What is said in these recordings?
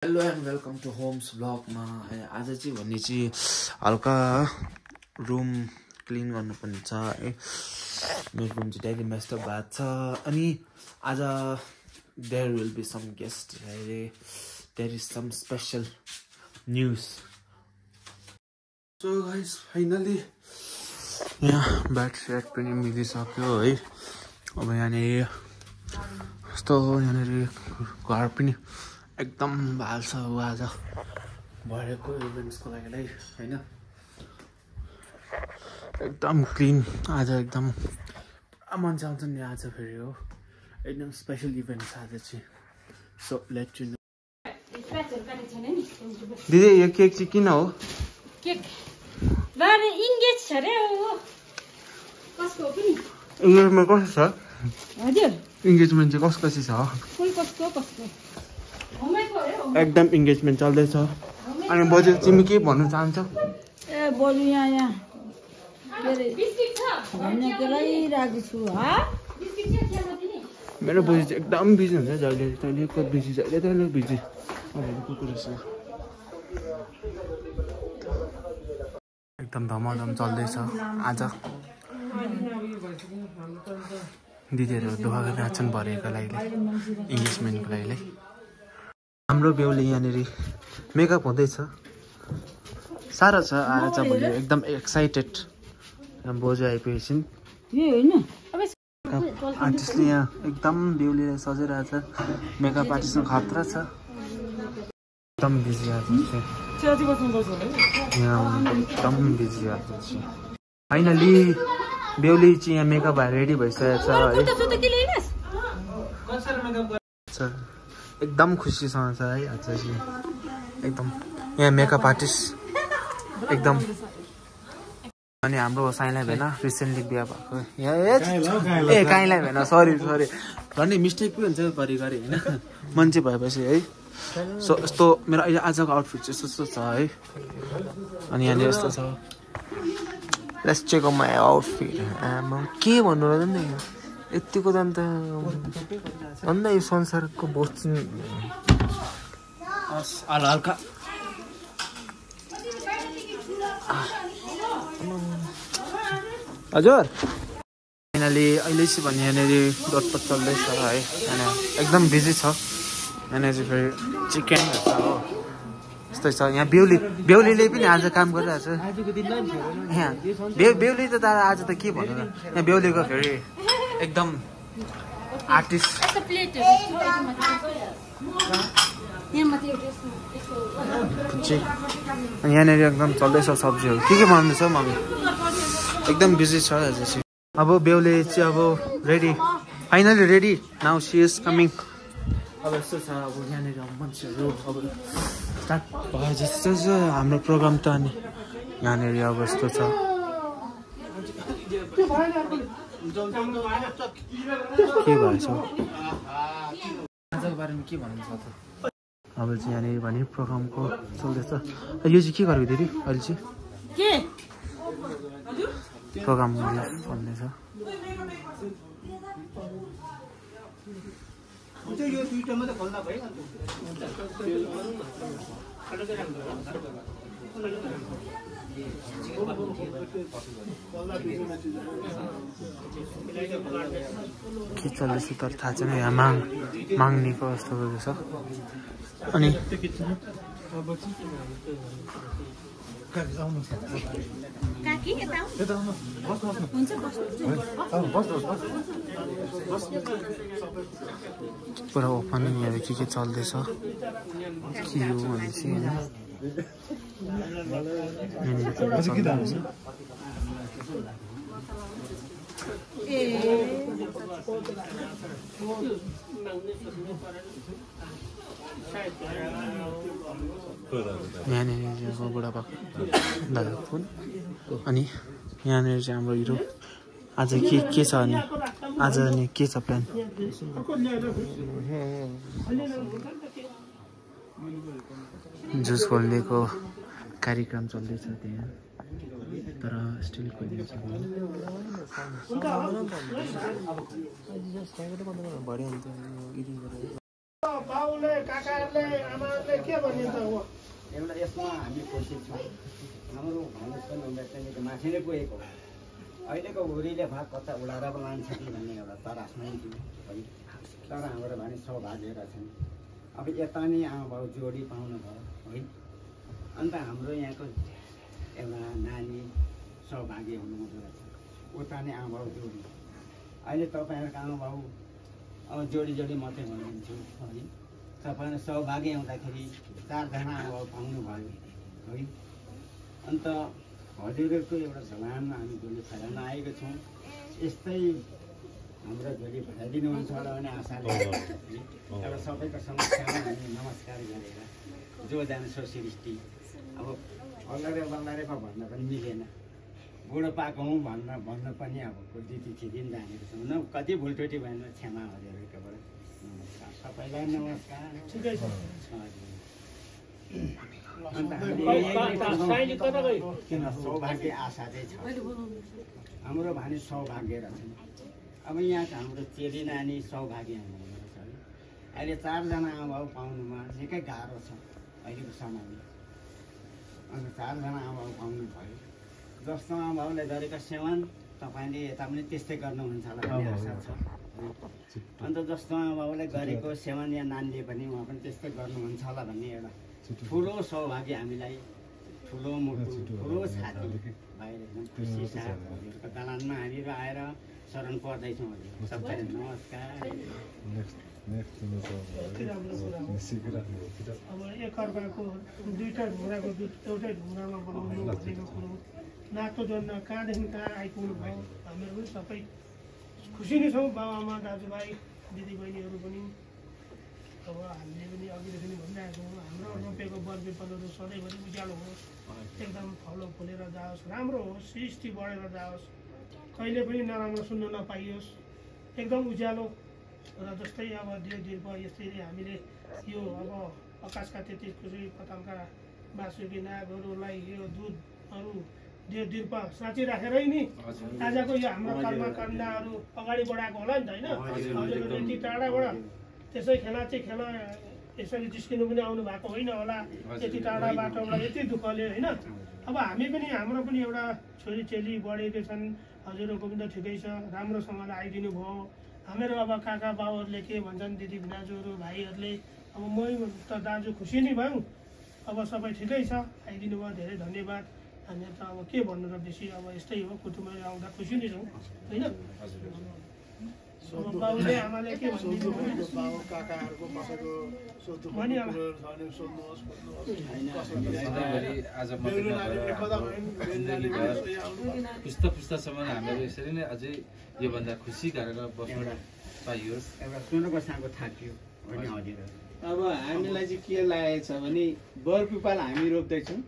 Hello and welcome to Homes ब्लगमा। आज चाहिँ भन्ने चाहिँ हल्का रुम क्लिन गर्नुपर्ने छ है। मेरो रुम चाहिँ डेली मेस्टअप भएको छ। अनि आज there will be some guest, there is some special news. So guys finally यहाँ ब्याट सेट पनि मिलिसक्यो है। अब यहाँनिर यस्तो यहाँनिर घर पनि एकदम भाल छ आज भरेको इभेन्ट्सको लागि होइन। एकदम क्लिन आज, एकदम पुरा मान्छे आउँछ नि आज। फेरि हो एकदम स्पेसल इभेन्ट छ आज चाहिँ। So let you know. दिदी यो केक चाहिँ किन हो? केक बारे इंगेज छ रे। हो कसको हो पनि? इन्गेजमेन्ट कस्तो छ? हजुर इन्गेजमेन्ट चाहिँ कसको चाहिँ छ? फुल कसको एकदम इन्गेजमेन्ट चल्दैछ। अनि बजेट चाहिँ के भन्नु चाहन्छ? ए बरु यहाँ के रे बिस्किट छ भन्ने केलाई राखेको छु। हा बिस्किट छ चिया दिने। मेरो बजेट चाहिँ एकदम बिजी हुन्छ जहिले तहिले को बिजी जहिले तहिले बिजी। अब कुकुर छ एकदम धमाधम चल्दैछ आज। दिदीहरू दुःख गरिरहेको छन् भरेको लागि इन्गेजमेन्टको लागि। हाम्रो बेहुली यहाँनिर मेकअप हुँदैछ। साह्रो छ आज भोलि एकदम एक्साइटेड। बोजू आइपुगेछन्। आर्टिस्टले यहाँ एकदम बेहुलीलाई सजिरहेछ। मेकअप आर्टिस्टमा खतरा छ। एकदम बिजी आज यहाँ एकदम बिजी आज चाहिँ। फाइनली बेहुली चाहिँ यहाँ मेकअप भएर रेडी भइसकेको छ है। एकदम खुसीसँग छ है आज चाहिँ। एकदम यहाँ मेकअप आर्टिस्ट एकदम। अनि हाम्रो साइलाई भेना रिसेन्टली बिहा भएको ए काहीँलाई भेना सरी भन्ने मिस्टेक पनि हुन्छ घरिघरि होइन मान्छे भएपछि है। सो यस्तो मेरो अहिले आजको आउटफिट चाहिँ यस्तो छ है। अनि यहाँनिर यस्तो छ। Let's check on my outfit. के भन्नु र नि यतिको त अन्त यो संसारको बस्छु हल्का हजुर। फाइनली अहिले चाहिँ भने यहाँनिर डटपट चल्दैछ है। एकदम बिजी छ यहाँनिर चाहिँ। फेरि चिकनहरू छ हो यस्तै छ। यहाँ बेहुलीले पनि आज काम गरिरहेछ यहाँ। बेहुली त दादा आज त के भन्नु र। यहाँ बेहुलीको फेरि एकदम आर्टिस्ट यहाँनिर एकदम चल्दैछ सब्जीहरू के बनाउँदैछ मम्मी। एकदम बिजी छ आज चाहिँ। अब बेहुली चाहिँ अब ready, finally ready now see is coming. अब यस्तो छ अब यहाँनिर मान्छेहरू अब स्टार्ट भयो जस्तो छ हाम्रो प्रोग्राम त। अनि यहाँनिर अब यस्तो छ। के भएछ आजको बारेमा के भन्नु छ त? अब चाहिँ यहाँनिर भने प्रोग्रामको चल्दैछ। यो चाहिँ के गरेको दिदी अहिले चाहिँ? प्रोग्राम चल्दैछ। के चल्दैछ तर थाहा छैन। यहाँ माग्नेको जस्तो गर्दैछ। अनि पुरा ओपनिङहरू के चल्दैछ के हो भनेपछि यहाँनिर बुढापाको दादाको फोन। अनि यहाँनिर चाहिँ हाम्रो हिरो आज के छ अनि आज अनि के छ प्लान? जुस खोल्नेको कार्यक्रम चल्दैछ त्यहाँ। तर स्टिल खोलिएको छ। बाउले काकाहरूले आमाहरूले के भनिन्छ हो एउटा यसमा हामी कोसिस छौँ हाम्रो भन्नुहोस् पनि उमेर चाहिँ माथि नै पुगेको हो अहिलेको हुरीले भाग कता उडाएर पो लान्छ कि भन्ने एउटा तरासमै थियो है तर हाम्रो भने सौभाग्य रहेछन् अब यता नै आमा बाउ जोडी पाउनु भयो है अन्त हाम्रो यहाँको एउटा नानी सौभाग्य हुनुहुँदो रहेछ उता नै आमा बाउ जोडी अहिले तपाईँहरूको आमा बाउ अब जोडी जोडी मात्रै भन्नुहुन्छ है तपाईँहरू सौभाग्य हुँदाखेरि 4 जना आमा बाउ पाउनुभयो है अन्त हजुरहरूको एउटा झलानमा हामी झोली फैलाउन आएको छौँ यस्तै हाम्रो झोली फैलाइदिनुहुन्छ होला भन्ने आशाले एउटा सबैको समस्यामा हामी नमस्कार गरेर जो जाने सो सृष्टि अब अल्लारे बल्लारेमा भन्न पनि मिलेन बुढो पाएको हौँ भन्न पनि अब दिदी छिदिन जानेको छौँ न कति भुलटोटी भएन क्षमा हजुरहरूकोबाट नमस्कार सबैलाई नमस्कार ठिकै छ किन सौभाग्य आशा चाहिँ छ हाम्रो भने सौभाग्य रहेछ अब यहाँको हाम्रो चेली नानी सौभाग्य हुनुहुन्छ अहिले 4 जना आमा बाउ पाउनुमा निकै गाह्रो छ अहिलेको समयमा अन्त 4 जना आमा बाउ पाउनु भयो जस्तो आमा बाउले गरेका सेवन तपाईँले यता पनि त्यस्तै गर्नुहुन्छ होला भन्ने आशा छ अन्त जस्तो आमा बाउले गरेको सेवन या नानीले पनि उहाँ पनि त्यस्तै गर्नुहुन्छ होला भन्ने एउटा ठुलो सौभाग्य हामीलाई ठुलो मुटु ठुलो छाती भएर एकदम खुसी साथ हजुरको दलानमा हामीहरू आएर शरण पर्दैछौँ हजुर सबैलाई नमस्कार अब एकअर्काको दुईवटा ढुङ्गाको दुध एउटै ढुङ्गामा बनाउनु भनेको कुरो नातो जोड्न कहाँदेखि कहाँ आइपुग्नु भयो हामीहरू पनि सबै खुसी नै छौँ बाबाआमा दाजुभाइ दिदीबहिनीहरू पनि अब हामीले पनि अघिदेखि नै भनिरहेको छौँ हाम्रो रोपेको बरबिपलहरू सधैँभरि उज्यालो होस् एकदम फलो फुलेर जाओस् राम्रो होस् सृष्टि बढेर जाओस् कहिले पनि नराम्रो सुन्न नपाइयोस् एकदम उज्यालो र जस्तै अब देव यसरी हामीले यो अब आकाशका 33 खुसी पतंगका बाँसुकी नागहरूलाई यो दुधहरू देव साँचिराखेरै नि आजको यो हाम्रो कर्मकाण्डहरू अगाडि बढाएको होला नि त होइन हजुरहरू यति टाढाबाट त्यसै खेला चाहिँ खेला यसरी जिस्किनु पनि आउनु भएको होइन होला यति टाढा बाटोबाट यति दुःखले होइन अब हामी पनि हाम्रो पनि एउटा छोरी चेली बढेकै छन् हजुरहरूको पनि त ठिकै छ राम्रोसँगले आइदिनु भयो हामीहरू अब काका बाउहरूले के भन्छन् दिदी भिनाजुहरू भाइहरूले अब मै त दाजु खुसी नै भयौँ अब सबै ठिकै छ आइदिनु भयो धेरै धन्यवाद हामीहरू त अब के भन्नु र बेसी अब यस्तै हो कुटुम्बहरू आउँदा खुसी नै छौँ होइन बाउले आमाले के पुस्तासम्म हामीहरू यसरी नै अझै योभन्दा खुसी गरेर बस्न पाइयोस् एउटा सुनको साँगो थाकियो अब हामीलाई चाहिँ के लागेको छ भने बरपिपाल हामी रोप्दैछौँ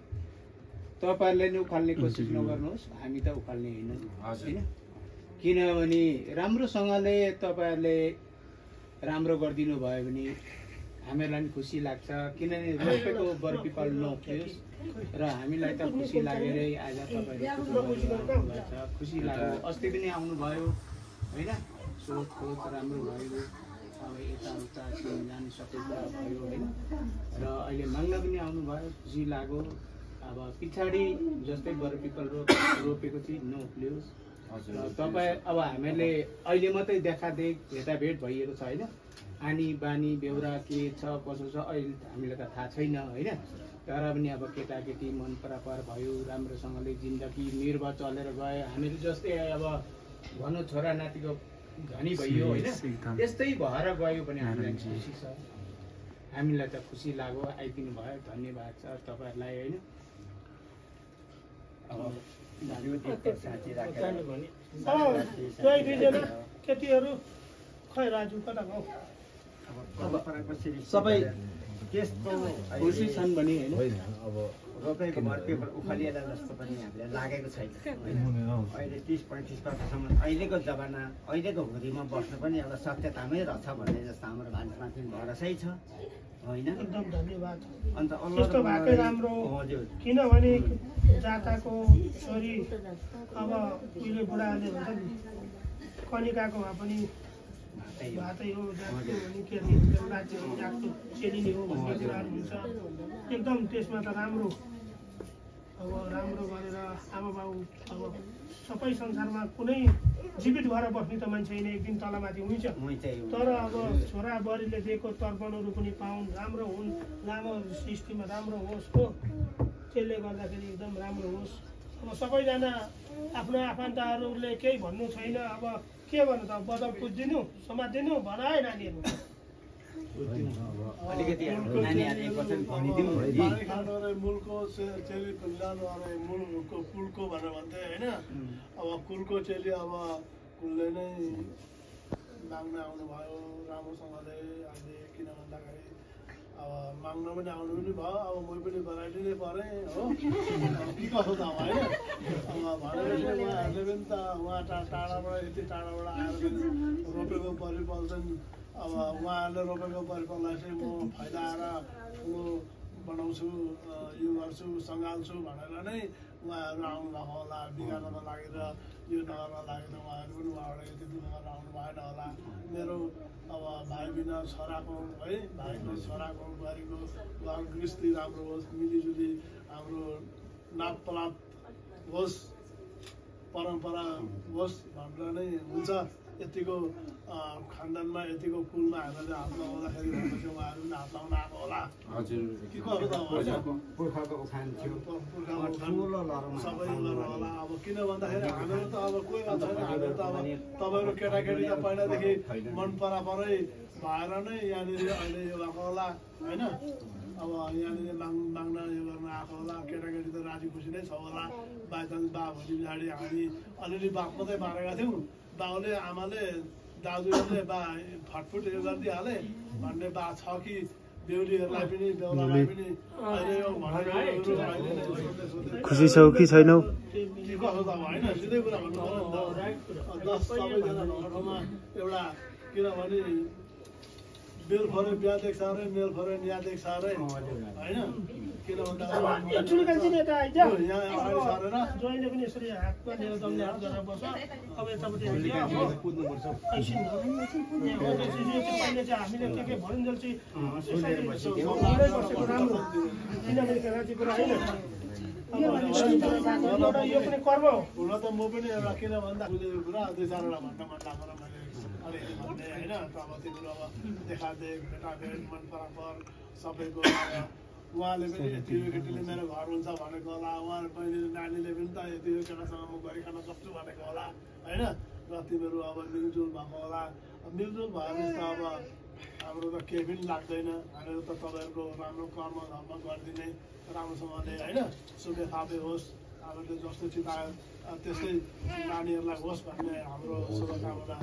तपाईँहरूले नि उखाल्ने कोसिस नगर्नुहोस् हामी त उखाल्ने होइन किनभने राम्रोसँगले तपाईँहरूले राम्रो गरिदिनु भयो भने हामीहरूलाई पनि खुसी लाग्छ किनभने रोपेको बरपिपाल नउठ्योस् र हामीलाई त खुसी लागेरै आज तपाईँहरू खुसी लाग्यो अस्ति पनि आउनुभयो होइन सोधखोज राम्रो भयो अब यताउता जानु सबै कुरा भयो होइन र अहिले माग्न पनि आउनुभयो खुसी लाग्यो अब पछाडि जस्तै बरपिपल रोपेको चाहिँ नउक्लियोस् तपाईँ अब हामीहरूले अहिले मात्रै देखादेख भेटाभेट भइएको छ होइन आनी बानी बेहोरा के छ कसो छ अहिले हामीलाई त थाहा छैन होइन तर पनि अब केटाकेटी मन परापर भयो राम्रोसँगले जिन्दगी निर्वाह चलेर गयो हामीहरू जस्तै अब भनौँ छोरा नातिको धनी भइयो होइन त्यस्तै भएर गयो भने हामीलाई खुसी छ हामीलाई त खुसी लाग्यो आइदिनु भयो धन्यवाद छ तपाईँहरूलाई होइन केटीहरू खै राजु कता गयो सबै त्यस्तो खुसी छन् भने होइन अब रोपेको बरपेपर उखालिएला जस्तो पनि हामीलाई लागेको छैन अहिले 30-35 वर्षसम्म अहिलेको जमाना अहिलेको हुरीमा बस्नु पनि एउटा सत्यतामै रहेछ भन्ने जस्तो हाम्रो भान्सामाथि भरोसै छ होइन एकदम धन्यवाद अन्त त्यस्तो भएकै राम्रो हजुर किनभने जाताको छोरी अब उहिले बुढाहरूले भन्छ नि कनिकाको भए पनि भातै हो जातको हो नि के अरे राज्य हो जातको चेलिने हो भन्ने कुराहरू हुन्छ एकदम त्यसमा त राम्रो अब राम्रो गरेर आमाबाउ अब सबै संसारमा कुनै जीवित भएर बस्ने त मान्छे होइन एक दिन तलमाथि हुन्छ तर अब छोरा बुहारीले दिएको तर्पणहरू पनि पाउन् राम्रो हुन् लामो सृष्टिमा राम्रो होस् हो त्यसले गर्दाखेरि एकदम राम्रो होस् अब सबैजना आफ्नो आफन्तहरूले केही भन्नु छैन अब के गर्नु त बदल पुज्दिनु समात्दिनु भन है नानीहरू अलिकति नानीहरूले एकपटक भनिदिउँ मूलको चेली कुल्लानु अरे मूलको कुलको भनेर भन्थे होइन अब कुलको चेली अब कुलले नै माग्न आउनुभयो राम्रोसँगले अहिले किन भन्दाखेरि अब माग्न पनि आउनु पनि भयो अब मै पनि भेराइटी नै परेँ हो के कसो त होइन अब भनेपछि उहाँहरूले पनि त उहाँ टाढाबाट यति टाढाबाट आएर पनि रोपेको परिवर्तन अब उहाँहरूले रोपेको परिफललाई चाहिँ म फैलाएर ठुलो बनाउँछु यो गर्छु सङ्घाल्छु भनेर नै उहाँहरू आउनुभएको होला बिगार्नमा लागेर यो नगरमा लागेर उहाँहरू पनि उहाँबाट यति दुःख गरेर आउनु भएन होला मेरो अब भाइ बिना छोराको है भाइको छोराको बुहारीको घर गृहस्थी राम्रो होस् मिलिजुली हाम्रो नापलाप होस् परम्परा होस् भनेर नै हुन्छ यतिको खानदानमा यतिको कुलमा हामीले हात लगाउँदाखेरि भनेपछि उहाँहरू पनि हात लगाउन आएको होला के गर्नु त पुर्खाको उखान थियो सबै गरेर होला अब किन भन्दाखेरि हामीहरू त अब कोही छैन हामीहरू त अब तपाईँहरू केटाकेटी त पहिलादेखि मन परापरै भएर नै यहाँनिर अहिले यो भएको होला होइन अब यहाँनिर माग्न यो गर्न आएको होला केटाकेटी त राजी खुसी नै छ होला बाइचान्स बा भोलि पछाडि हामी अलिअलि बाफ मात्रै पारेका थियौँ बाउले आमाले दाजुहरूले बा फटफुट यो गरिदिइहाले भन्ने बा छ कि बेहुलीहरूलाई पनि बेहुलालाई पनि अहिले यो खुसी छौ कि छैनौ के कसो त होइन सिधै कुरा भन्नु पर्यो नि त दस सबैजना ठाउँमा एउटा किनभने बेल फरे बिहा देख्छ अरे मेल फरे यहाँ देख्छ अरे होइन किन भन्दा यहाँ अगाडि सरेर जोइले पनि यसरी हातमा लिएर दम्ने हात गरेर बस्छ अब यतापट्टि हामीले चाहिँ के भनिन्जेल चाहिँ बसेको राम्रो किनभने राज्य कुरा होइन यो पनि कर्म हो हुन त म पनि एउटा किन भन्दा कुरा दुई चारवटा भन्न मन लागेर मैले अलिअलि भन्ने होइन अब तिम्रो अब देखादेख भेटाभेट मन परापर सबैको उहाँले पनि यति यो केटीले मेरो घर हुन्छ भनेको होला उहाँ बहिनीले नानीले पनि त यति यो केटासँग म गरिखान सक्छु भनेको होला होइन र तिमीहरू अब मिलजुल भएको होला मिलजुल भएपछि त अब हाम्रो त केही पनि लाग्दैन हामीहरू त तपाईँहरूको राम्रो कर्म धर्म गरिदिने राम्रोसँगले होइन सुखे थापे होस् हामीले जस्तो चितायो त्यस्तै नानीहरूलाई होस् भन्ने हाम्रो शुभकामना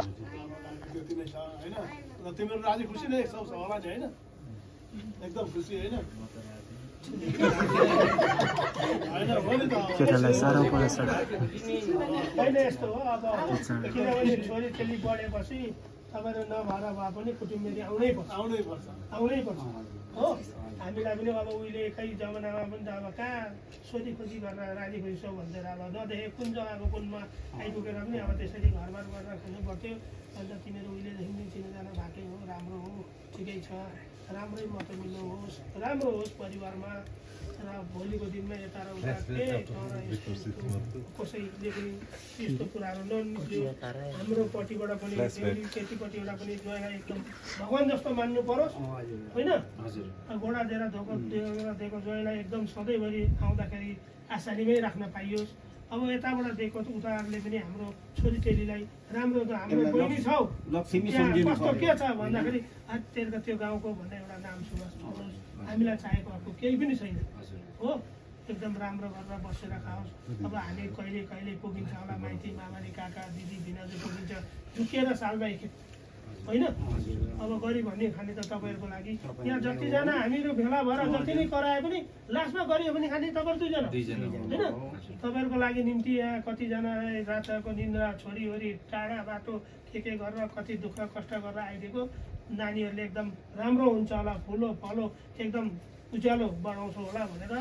त्यति नै छ होइन र तिमीहरू राजी खुसी नै छौ होला नि होइन एकदम खुसी होइन केटालाई साह्रो पर्छ होइन यस्तो हो अब किनभने छोरी चेली बढेपछि तपाईँहरू नभएर भए पनि कुटुम्बेली आउनै पर्छ हो हामीलाई पनि अब उहिले एकै जमानामा पनि त अब कहाँ सोधी खोजी गरेर राजी खुसी छौ भनेर अब नदेखे कुन जग्गाको कुनमा आइपुगेर पनि अब त्यसरी घरबार गरेर खानु पर्थ्यो अन्त तिमीहरू उहिलेदेखि नै चिनाजाना भएकै हो राम्रो हो ठिकै छ राम्रै मत मिल्नु होस् राम्रो होस् परिवारमा र भोलिको दिनमा यता र उता कसैले पनि त्यस्तो कुराहरू ननिस्क्यो हाम्रोपट्टिबाट पनि केटीपट्टिबाट पनि जोइलाई एकदम भगवान् जस्तो मान्नु परोस् होइन घोडा दिएर दिएको जोइलाई एकदम सधैँभरि आउँदाखेरि आसानीमै राख्न पाइयोस् अब यताबाट दिएको उताहरूले पनि हाम्रो छोरीचेलीलाई राम्रो त हाम्रो बहिनी छौ कस्तो के छ भन्दाखेरि तेरो त्यो गाउँको भन्ने एउटा नाम सुवास छोडोस् हामीलाई चाहेको अर्को केही पनि छैन हो एकदम राम्रो गरेर बसेर खाओस् अब हामी कहिले कहिले पुगिन्छ होला माइती मामाले काका दिदी भिनाजु पुगिन्छ दुखेर सालमा एकखेप होइन अब गरिब भन्ने खाने त तपाईँहरूको लागि यहाँ जतिजना हामीहरू भेला भएर जति नै कराए पनि लास्टमा गरियो भने खाने तपाईँहरू दुईजना होइन तपाईँहरूको लागि निम्ति यहाँ कतिजना रातको निन्द्रा छोरीहोरी टाढा बाटो के गरेर कति दुःख कष्ट गरेर आइदिएको नानीहरूले एकदम राम्रो हुन्छ होला फुलो फलो एकदम उज्यालो बनाउँछ होला भनेर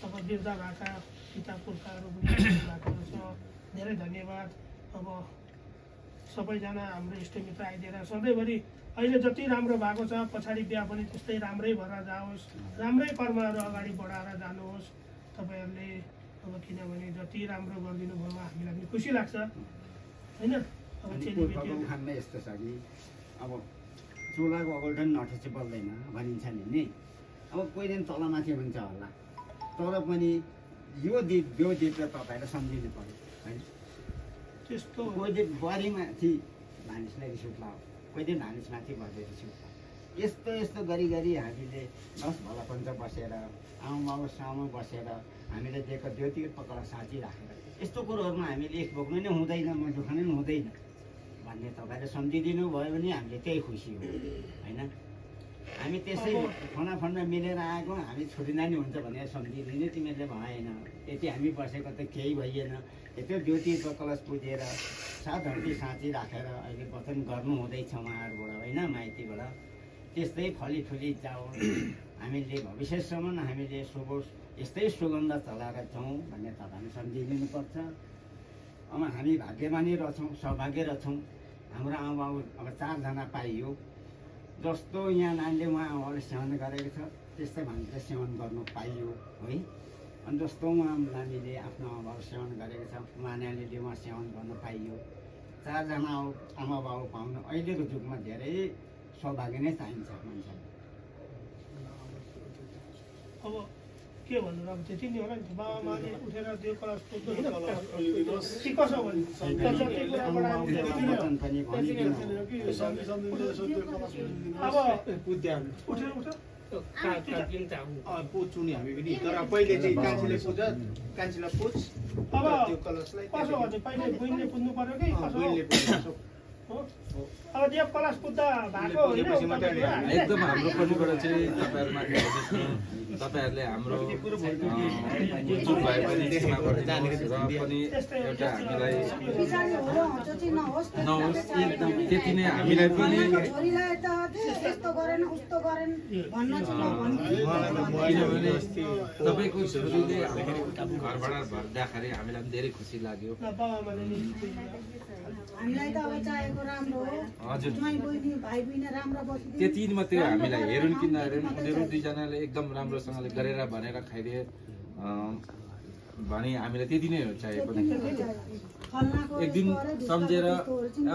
अब बिर्ता भएका पिता पुर्खाहरू पनि भएको छ धेरै धन्यवाद अब सबैजना हाम्रो इष्टमित्र आइदिएर सधैँभरि अहिले जति राम्रो भएको छ पछाडि बिहा पनि त्यस्तै राम्रै भएर जाओस्, राम्रै कर्महरू अगाडि बढाएर जानुहोस् तपाईँहरूले। अब किनभने जति राम्रो गरिदिनु भयो हामीलाई पनि खुसी लाग्छ होइन। अब चेलीबेटी यस्तो छ कि अब चुलाको अगल्टन नठेसी बल्दैन भनिन्छ नि। अब कोही दिन तलमाथि हुन्छ होला, तर पनि यो दिपलाई तपाईँले सम्झिनु पर्यो होइन। त्यस्तो कोही दिन बुहारीमाथि भानिसलाई रिस उठ्ला, कोही दिन भानिसमाथि भएर रिस उठ्ला। यस्तो यस्तो गरी हामीले 10 भलापञ्च बसेर आमाबाबु सामु बसेर हामीले दिएको ज्योतिको पकड साँची राखेर यस्तो कुरोहरूमा हामीले एक भोग्नु नै हुँदैन, म दुखाउनु पनि हुँदैन भन्ने तपाईँले सम्झिदिनु भयो भने हामीले त्यही खुसी हो होइन। हामी त्यसै फन्दा मिलेर आएको हामी छुट्टिँदा नि हुन्छ भनेर सम्झिदिने तिमीहरूले भएन। यति हामी बसेको त केही भइएन। यत्रो ज्योतिको कलश पुजेर 7 हर्दी साँची राखेर अहिले वचन गर्नु हुँदैछ उहाँहरूबाट होइन, माइतीबाट। त्यस्तै फलिफुली जाऊ, हामीले भविष्यसम्म हामीले यस्तै सुगन्ध चलाएर जाउँ भन्ने तपाईँले सम्झिदिनुपर्छ। अब हामी भाग्यमानी रहेछौँ, सौभाग्य रहेछौँ। हाम्रो आमाबाबु अब 4 जना पाइयो। जस्तो यहाँ नानीले उहाँ आमाबाबुले सेवन गरेको छ त्यस्तै हामीले सेवन गर्नु पाइयो है। अनि जस्तो उहाँ नानीले आफ्नो आमाबाबु सेवन गरेको छ उहाँ नानीले उहाँ सेवन गर्नु पाइयो। 4 जना आमाबाबु पाउनु अहिलेको जुगमा धेरै सौभाग्य नै चाहिन्छ मान्छेलाई। अब के भन्नु अब त्यति नै होला नि। बाबामाले उठेर त्यो कलश पुज्नु कि कसो भन्नु अब उठेर पुज्छौँ नि हामी पनि, तर पहिले चाहिँ कान्छीले पुज्छ, कान्छीलाई पुज्छ। अब त्यो कलशलाई कसो भन्छ पहिले बहिनीले पुज्नु पर्यो कि कसो? अब त्यो कलश पुज्दा भएको होइन एकदम हाम्रो पट्टिबाट चाहिँ तपाईँहरूमाथि तपाईँहरूले हाम्रो चुप भए पनि त्यसमा गरिदिनुहोस् र पनि एउटा हामीलाई नहोस् एकदम त्यति नै हामीलाई पनि। किनभने तपाईँको छोरीले हाम्रो घरबाट भर्दाखेरि हामीलाई पनि धेरै खुसी लाग्यो। हजुर त्यति मात्रै हामीलाई हेरुन् कि नहेरुन् उनीहरू 2 जनाले एकदम राम्रोसँगले गरेर भनेर खाइदिए भने हामीलाई त्यति नै हो चाहिएको। एक दिन सम्झेर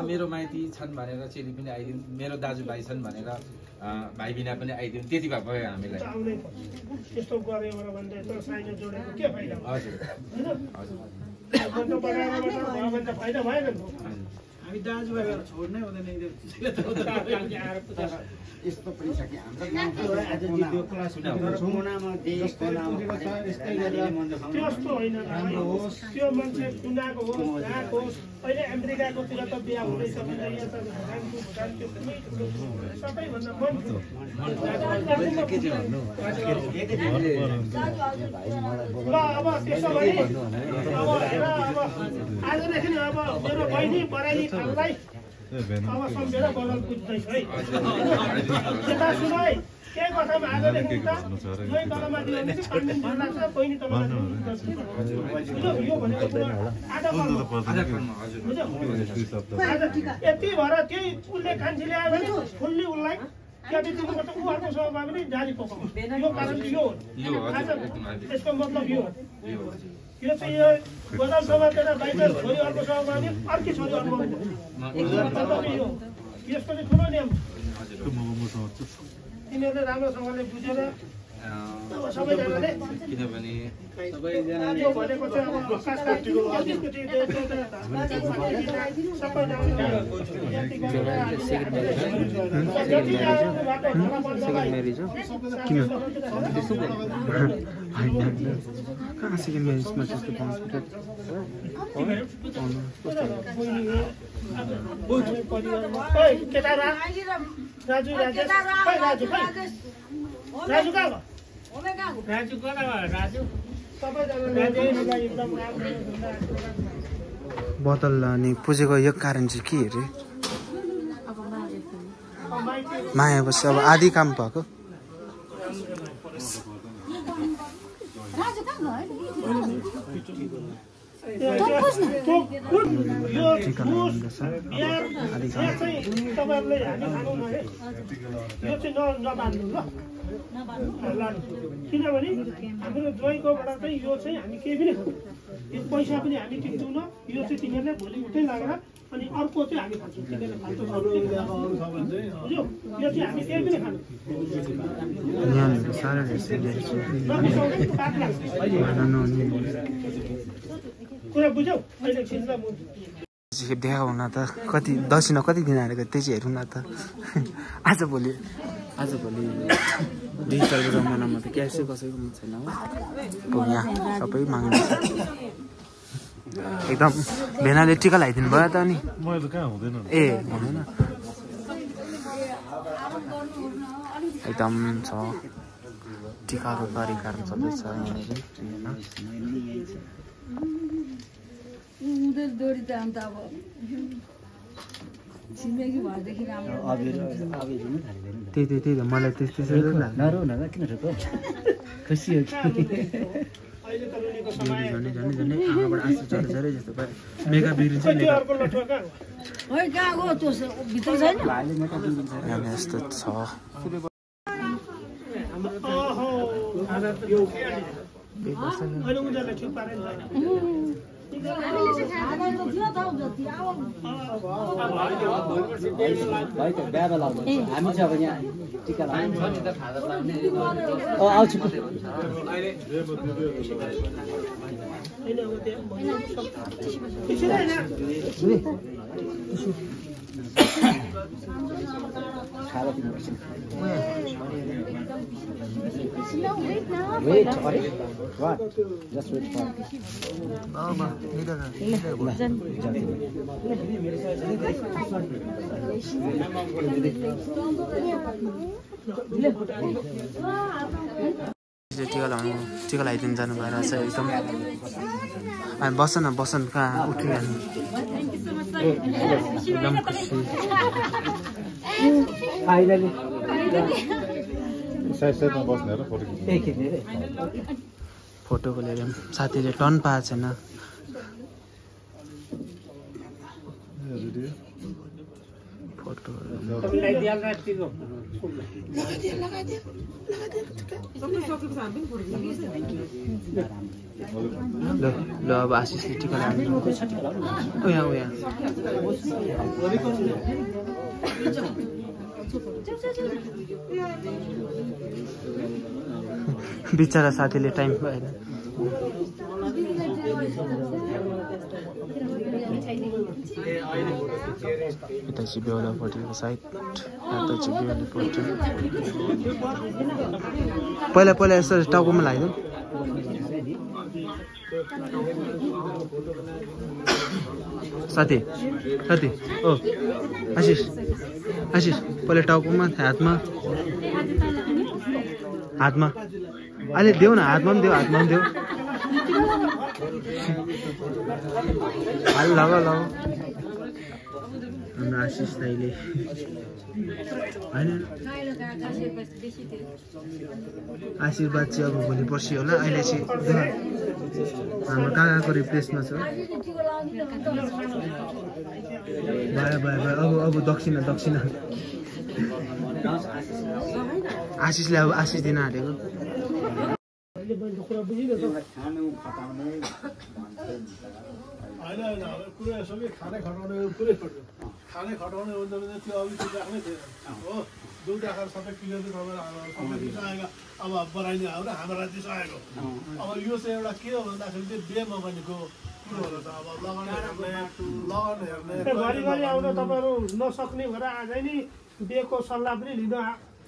मेरो माइती छन् भनेर चेली पनि आइदिउन्, मेरो दाजुभाइ छन् भनेर भाइ बिना पनि आइदिउन्, त्यति भए भयो हामीलाई। हामी दाजुभाइहरू छोड्नै हुँदैन। यस्तो पनि छ कि हाम्रो गाउँमा देशको नाममा त्यस्तो होइन। त्यो मान्छे कुनाको होस् जहाँको होस्, अहिले अमेरिकाको तिर त बिहा हुँदैछ भने यहाँ त भुटान त्यो सबैभन्दा मन ल। अब त्यसो भने अब हेर अब आजदेखि अब मेरो बहिनी बराइली खाललाई अब सम्झेर बदल पुज्दैछ है। यता सुन है केही कथामा आजदेखि त यही तलमा दियो भने चाहिँ 5 दिन लाग्छ बहिनी तपाईँलाई यो भनेको यति भएर त्यही उसले कान्छीले आयो भने फुल्ली उसलाई केटी दिनुपर्छ। ऊ अर्को सभामा पनि जाली पकाउँछ। यो कारण यो हो आज यसको मतलब यो हो। यो चाहिँ यो बदल समातेर बाहिर छोरी अर्को सभामा भने अर्की छोरी अर्को मतलब यो यसको चाहिँ ठुलो नियम। तिनीहरूले राम्रोसँगले बुझेर सबैजनाले किनभने यो भनेको चाहिँ अब आकाश काटिको कहाँ सेकेन्ड म्यारेजमा त्यस्तो पाउँछ? राजु राजेश खै राजु खै राजु कहाँ भयो? राजु कता भयो? राजु सबैजनालाई एकदम राम्रो बोतल अनि पुजेको यो कारण चाहिँ के अरे? माया बस अब आधी काम भएको। तपाईँहरूले हामी खानु न है यो चाहिँ नबान्नु ल किनभने हाम्रो ज्वाइँकोबाट चाहिँ यो चाहिँ हामी केही पनि खान्छौँ यो पैसा पनि हामी तिर्छौँ न यो चाहिँ तिमीहरूले भोलि उठै लागेर अनि अर्को चाहिँ हामी खान्छौँ तिमीहरूले खान्छौँ बुझ्यौ यो चाहिँ हामी केही पनि खानु कुरा बुझ्यौ अहिले चिन्ता देखा हुन त कति दक्षिणा कति दिन हालेको त्यही चाहिँ हेरौँ न त आज भोलि डिजिटलको जमानामा त क्यासै कसैको पनि छैन हो यहाँ सबै माग्नु एकदम भेनाले टिका लगाइदिनु भयो त अनि ए हुँदैन एकदम छ टिकाको कार्यक्रम चल्दैछ दोरी त अन्त अब छिमेकी भएदेखि राम्रो त्यही त मलाई त्यस्तै झन्डै आमाबाट आँसु झरे जस्तो भयो मेगा बिग्रिन्छ यस्तो छ हामी चाहिँ अब यहाँ टिका आउँछु Wait, what? Just wait for टिका लगाइदिनु जानु भएर चाहिँ एकदम अनि बसन कहाँ उठिरहनु एकदम खुसी फोटोको लिएर साथीले टन पाएको छैन फोटो ल अब आशिषले टिका लाग्नु बिचरा साथीले टाइम पाएन यता चाहिँ बेहुलापट्टिको साइड यता चाहिँ बेहुलीपट्टि पहिला यसो टाउकोमा लगाइदिउँ साथी ओ आशिष पहिला टाउकोमा हातमा अहिले देऊ न हातमा पनि देऊ हाल लगा आशिष दाइले होइन आशीर्वाद चाहिँ अब भोलि पर्सि होला अहिले चाहिँ हाम्रो काकाको रिप्लेसमा छ भयो अब दक्षिणा आशिषले अब आशिष दिन आँटेको कुरा सबै खाना खटाउने पुरै पर्छ खाना खटाउने हो भने त्यो अघि त्यो राख्नै थिएन हो दुध राखेर सबै क्लियर सबै अब बराइने हो र हाम्रो राज्य सकेको अब यो चाहिँ एउटा के हो भन्दाखेरि चाहिँ बिहेमा भनेको कुरोहरू त अब लगन हेर्ने घरिघरि आउन तपाईँहरू नसक्ने भएर आज नै बिहेको सल्लाह पनि लिन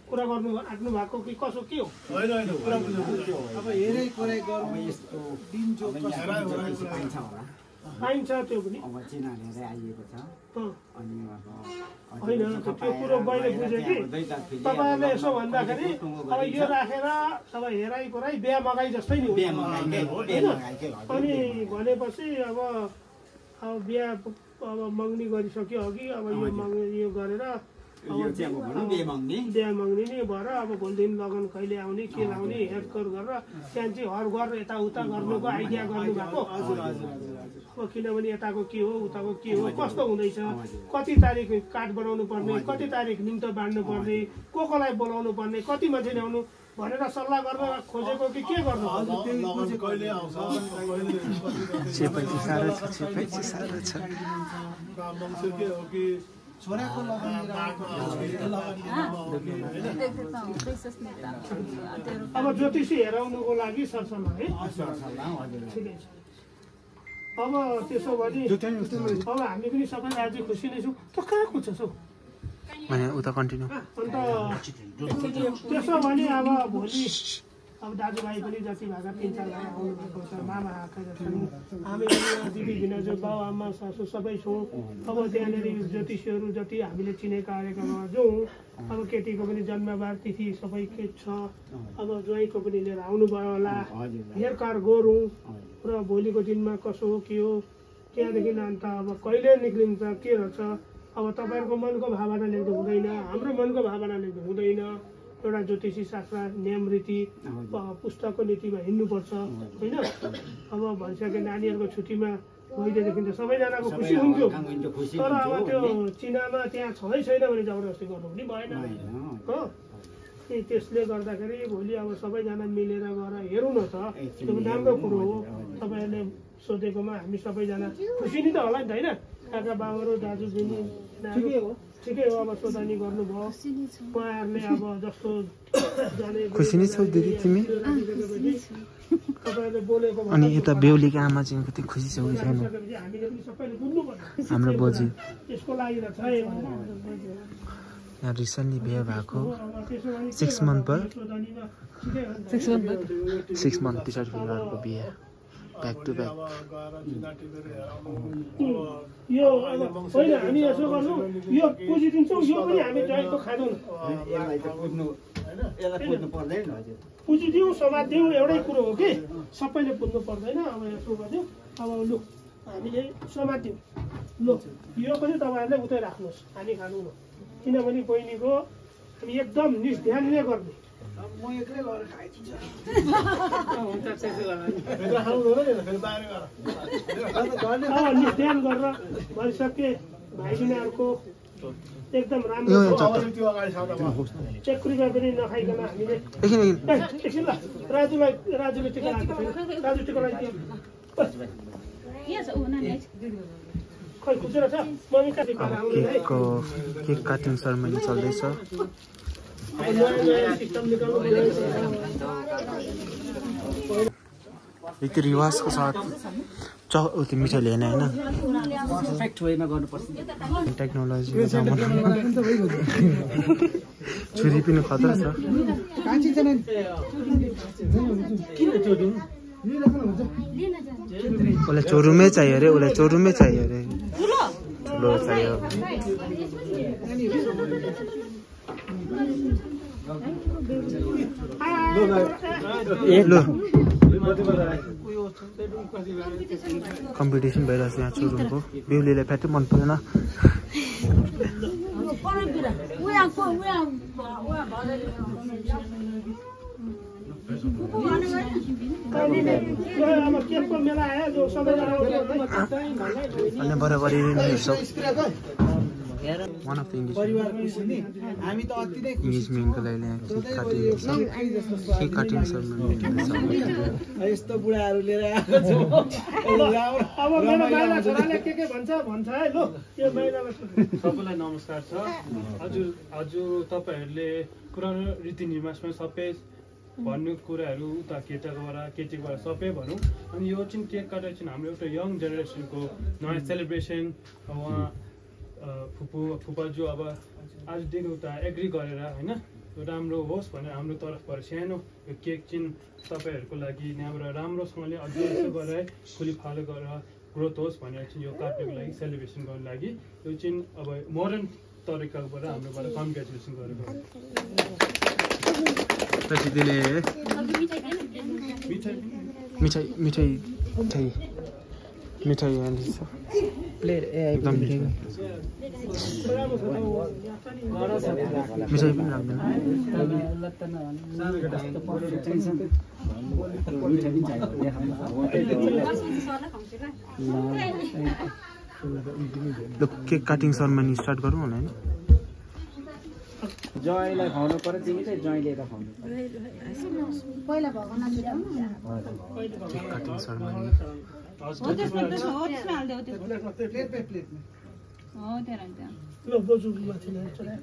कुरा गर्नु आँट्नु भएको कि कसो के हो होइन कुरा बुझ्नु अब हेरै कुरा गर्नु यस्तो दिन जो पाइन्छ त्यो पनि अब चिनाहरूले आइएको छ अनि होइन त्यो कुरो मैले बुझेँ कि तपाईँहरूले यसो भन्दाखेरि अब यो राखेर अब हेराइ कोराइ बिहा मगाइ जस्तै नि अनि भनेपछि अब बिहा अब मँग्नी गरिसक्यो अघि अब यो गरेर बिहा मग्ने नै भएर अब भोलिदेखि लगन कहिले आउने के लाउने हेरकोर गरेर त्यहाँ चाहिँ हर घर यताउता गर्नुको आइडिया गर्नुभएको अब किनभने यताको के हो उताको के हो कस्तो हुँदैछ कति तारिक काठ बनाउनु पर्ने कति तारिक निम्तो बाँड्नु पर्ने कोलाई बोलाउनु पर्ने कति मान्छे ल्याउनु भनेर सल्लाह गर्न खोजेको कि के गर्नु अब ज्योतिषी हेराउनुको लागि सरसल्लाह है अब त्यसो भने अब हामी पनि सबै आज खुसी नै छौँ त कहाँ कुछौ उता कन्टिन्यू अन्त त्यसो भने अब भोलि अब दाजुभाइ पनि जति भएका 3-4 भाइ आउनु भएको छ मामा आएका छन् हामी दिदी भिनाजु बाउ आमा सासु सबै छौँ अब त्यहाँनिर ज्योतिषीहरू जति हामीले चिनेका कार्यक्रममा जाउँ अब केटीको पनि जन्मबार तिथि सबै के छ अब ज्वाइँको पनि लिएर आउनुभयो होला हेरकार गरौँ र भोलिको दिनमा कसो हो के हो त्यहाँदेखि अन्त अब कहिले निक्लिन्छ के रहेछ अब तपाईँहरूको मनको भावना लेख्नु हुँदैन हाम्रो मनको भावना लेख्नु हुँदैन एउटा ज्योतिषी शास्त्र नियम रीति पुस्तकको नीतिमा हिँड्नुपर्छ होइन अब भनिसके नानीहरूको छुट्टीमा गइदिएदेखि त सबैजनाको खुसी हुन्थ्यो तर अब त्यो चिनामा त्यहाँ छँदै छैन भने जबरजस्ती गर्नु पनि भएन हो त्यसले गर्दाखेरि भोलि अब सबैजना मिलेर गएर हेरौँ न त त्यो राम्रो कुरो हो तपाईँहरूले सोधेकोमा हामी सबैजना खुसी नि त होला नि त होइन काका बाबाहरू दाजु दिदी ठिकै हो अब सोधानी गर्नुभयो उहाँहरूले अब जस्तो जाने खुसी नै छौ दिदी तिमी तपाईँहरूले बोलेको अनि यता बेहुलीको आमा चाहिँ कति खुसी छौ कि छैन हामीले पनि सबैले बुझ्नुपर्छ हाम्रो बोजू त्यसको लागि त छ यहाँ रिसेन्टली बिहे भएको 6 month भयो 6 month पछाडि उनीहरूको बिहे ब्याक टु ब्याक यो होइन हामी यसो गर्नु यो पुजिदिन्छौँ यो पनि हामी जयको खाँदैनौँ पुजिदिउँ समातिदिउँ एउटै कुरो हो कि सबैले बुझ्नु पर्दैन अब यसो गरिदिउँ अब लु हामीले समातिदिउँ लु यो पनि तपाईँहरूले उतै राख्नुहोस् हामी खानु न किनभने बहिनीको हामी एकदम निष्ध्यानले गर्ने म एक्लै गएर खाइदिन्छु निष्ध्यान गरेर भइसके भाइ बहिनीहरूको एकदम राम्रो 1 रुपियाँ पनि नखाइकन हामीले एकछिन ल राजुले टिका लगाएको छैन राजु टिका लगाइदियो खै खुसेर छ मम्मी कति केक काटिङ सेरेमनी चल्दैछ रीतिरिवाजको साथ त्यो मिठाई ल्याएन होइन टेक्नोलोजीको जमाना छुरी पनि खतरा छ उसलाई चोरुमै चाहियो अरे उसलाई चोरुमै चाहियो अरे ठुलो चाहियो कम्पिटिसन भइरहेको छ यहाँ चोरुङको बेहुलीलाई फ्याट्टै मन परेन अनि बराबरी वान अफ द इङ्गेजमेन्टको लागि केक काटिङ यस्तो बुढाहरू लिएर आएको सबैलाई नमस्कार छ। हजुर तपाईँहरूले पुरानो रीतिनिवासमा सबै भन्ने कुराहरू उता केटीबाट सबै भनौँ। अनि यो चाहिँ केक काटेर चाहिँ हाम्रो एउटा यङ जेनेरेसनको नयाँ सेलिब्रेसन उहाँ फुपाजू अब आजदेखि उता एग्री गरेर होइन राम्रो होस् भनेर हाम्रो तर्फबाट सानो यो केक चाहिँ तपाईँहरूको लागि यहाँबाट राम्रोसँगले अझै यसो गरेर फुलिफालो गरेर ग्रोथ होस् भनेर चाहिँ यो काट्नको लागि सेलिब्रेसन गर्नु लागि यो चाहिँ अब मोडर्न तरिकाबाट हाम्रोबाट कङ्ग्रेचुलेसन गरेको मिठाई प्लेट एकदम मिसाई पनि राख्दैन ल केक काटिङ सेरेमनी स्टार्ट गरौँ होला हैन जयलाई खुवाउनु पर्यो तिमी चाहिँ जयले त खुवाउनु पहिला भगवान केक काटिङ सेरेमनी ल बोजू माथि चढाए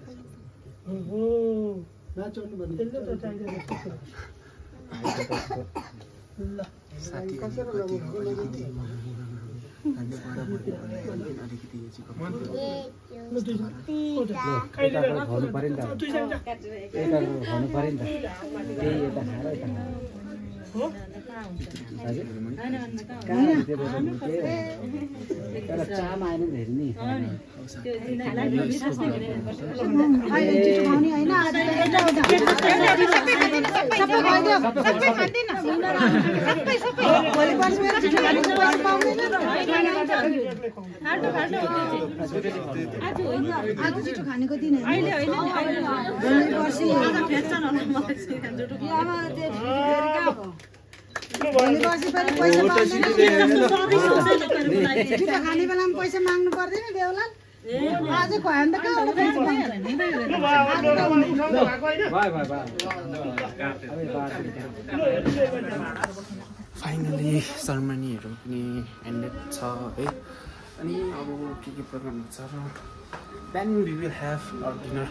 हो नाचौनु भन्ने त्यसले त चाहिन्छ ल साथी चामा आएन हेर्ने खानेको दिन खाने बेलामा पैसा माग्नु पर्दैन बेहुलाल आज खुवायो भने त फाइनली सेरेमनीहरू पनि एन्डेड छ है अनि अब के प्रोग्राम छ र then we will have dinner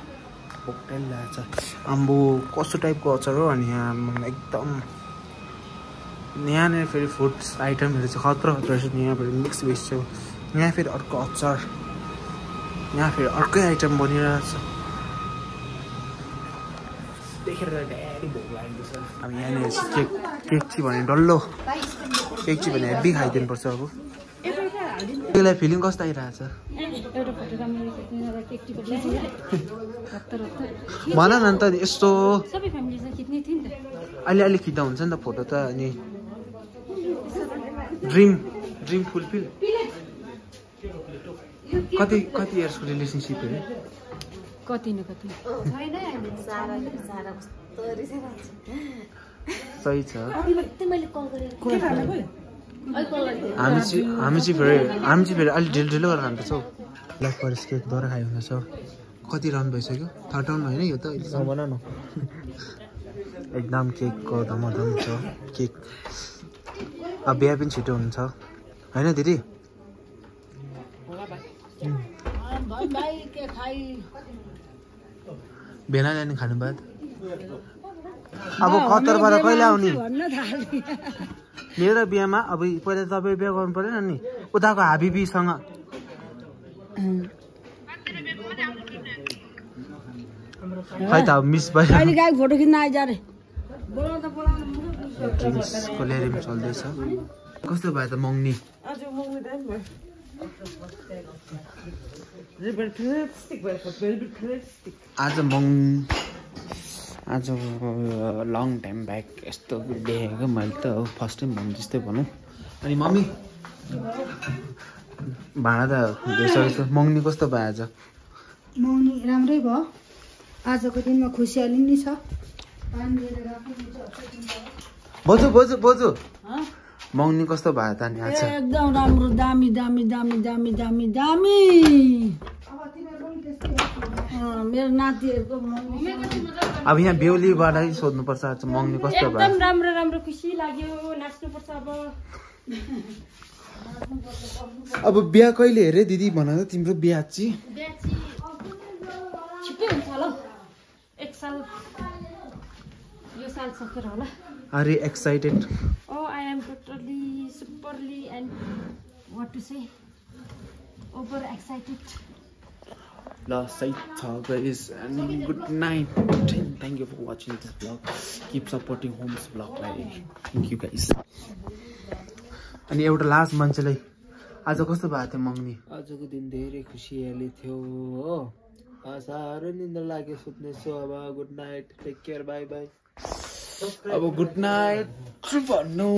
cocktail ल्याएको छ आम्बो कस्तो टाइपको अचार हो अनि यहाँ एकदम यहाँनिर फेरि फुड्स आइटमहरू चाहिँ खतरा रहेछ यहाँ फेरि मिक्स भेज छ यहाँ फेरि अर्को अचार यहाँ फेरि अर्कै आइटम बनिरहेको छ देखेर ड्याडी भोक लाग्दैछ अब यहाँनिर केक केक चाहिँ भने डल्लो केक चाहिँ भने हेभी खाइदिनुपर्छ अब त्यसलाई फिलिङ कस्तो आइरहेछ भन न त यस्तो अहिले अहिले खिच्दा हुन्छ नि त फोटो त अनि ड्रिम फुलफिल कति इयर्सको रिलेसनसिप हो कति न कति सही छ हामी चाहिँ फेरि अलिक ढिलो गरेर खानुपर्छ हौ ब्ल्याक फरेस्ट केकद्वारा खाइ हुँदैछ कति राउन्ड भइसक्यो थर्ड राउन्ड होइन यो त बना न एकदम केकको धमाधम छ केक अब बिहा पनि छिटो हुन्छ होइन दिदी भेना जाने खानु बाद अब कतारबाट कहिले आउने मेरो बिहामा अब पहिला तपाईँ बिहा गर्नु परेन नि उताको हाबिबीसँग खै त अब मिस भयो फोटो खिच्न आइजा रे ड्रिङ्क्सको ल्यारी पनि चल्दैछ कस्तो भयो त मङ्नी आज लङ टाइम ब्याक यस्तो देखेको मैले त हो फर्स्ट टाइम भन्नु जस्तै भनौँ अनि मम्मी भाँडा त धोइसकेको मङ्नी कस्तो भयो आज मौनी राम्रै भयो आजको दिनमा खुसियाली नि छ बोजू बोजू बोजू मङ्नी कस्तो भयो त नि आज एकदम राम्रो दामी दामी दामी दामी दामी दामी मेरो नातिहरूको अब यहाँ बेहुलीबाटै सोध्नुपर्छ आज मङ्नी कस्तो भयो एकदम राम्रो राम्रो खुसी लाग्यो नाच्नुपर्छ अब बिहा कहिले हेरे दिदी भन त तिम्रो बिहा चाहिँ छिटै हुन्छ होला एक साल यो साल सकेर होला अरे excited I am totally superly and what to say over excited ल सही छ guys and good night thank you for watching this blog keep supporting Homes ब्लगलाई थ्याङ्क यू गाइस अनि एउटा लास्ट मान्छेलाई आज कस्तो भएको थियो मङ्नी आजको दिन धेरै खुसियाली थियो हो साह्रो निन्द्रा लाग्यो सुत्नेछु अब good night take care bye bye अब गुड नाइट भन्नु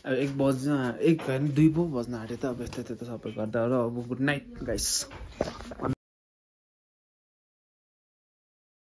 अब 1 बज्न 1 होइन 2 पो बज्न आँट्यो त अब यस्तो त सबै गर्दा र अब गुड नाइट गाइस।